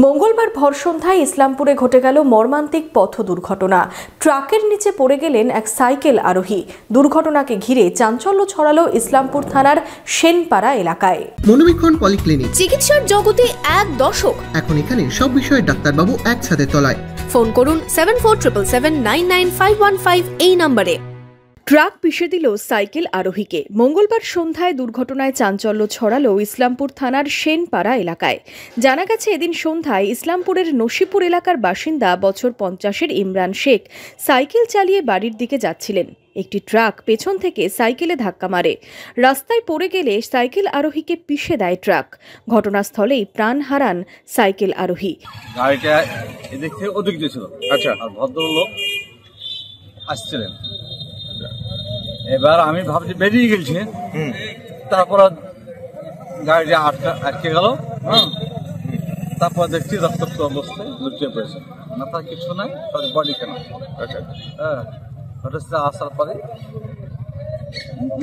মঙ্গলবার ভর সন্ধ্যায় ইসলামপুরে ঘটে গেল মর্মান্তিক পথ দুর্ঘটনা। ট্রাকের নিচে পড়ে গেলেন এক সাইকেল আরোহী। দুর্ঘটনাকে ঘিরে চাঞ্চল্য ছড়ালো ইসলামপুর থানার সেনপাড়া এলাকায়। মনোবীক্ষণ পলিক্লিনিক, চিকিৎসার জগতে এক দশক। এখন এখানে সব বিষয়ে ডাক্তারবাবু একসাথে তলায়। ফোন করুন 7477799515 এই নম্বরে। ট্রাক পিষে দিল সাইকেল আরোহীকে। মঙ্গলবার সন্ধ্যায় দুর্ঘটনায় চাঞ্চল্য ছড়ালো ইসলামপুর থানার সেনপাড়া এলাকায়। জানা গেছে, এদিন সন্ধ্যায় ইসলামপুরের নসিপুর এলাকার বাসিন্দা বছর 50-এর ইমরান শেখ সাইকেল চালিয়ে বাড়ির দিকে যাচ্ছিলেন। একটি ট্রাক পেছন থেকে সাইকেলে ধাক্কা মারে। রাস্তায় পড়ে গেলে সাইকেল আরোহীকে পিষে দেয় ট্রাক। ঘটনাস্থলেই প্রাণ হারান সাইকেল আরোহী। গাড়িটা এদিক থেকে ওদিক দিয়ে ছিল। আচ্ছা, আর ভদ্রলোক আসছিলেন। এবার আমি ভাবছি বেরিয়ে গেছি, তারপর গাড়িটা আটকে গেল। তারপর দেখছি রক্তাক্ত অবস্থায় লুটিয়ে পড়েছে, মাথা কিছু নাই, বডি কেন। হ্যাঁ, ঘটেছে। আসার পরে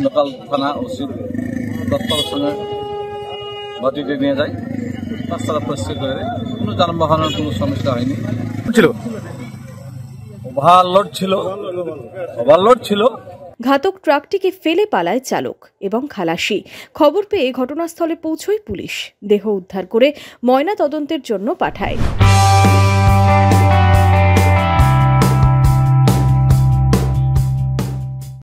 লোকাল থানা ওসি দপ্তরের সঙ্গে বডিটি নিয়ে যায়, রাস্তাটা পরিষ্কার করে দেয়। কোনো যানবাহনের কোনো সমস্যা হয়নি। ওভারলোড ছিল। ঘাতক ট্রাকটিকে ফেলে পালায় চালক এবং খালাসি। খবর পেয়ে ঘটনাস্থলে পৌঁছয় পুলিশ। দেহ উদ্ধার করে ময়না তদন্তের জন্য পাঠায়।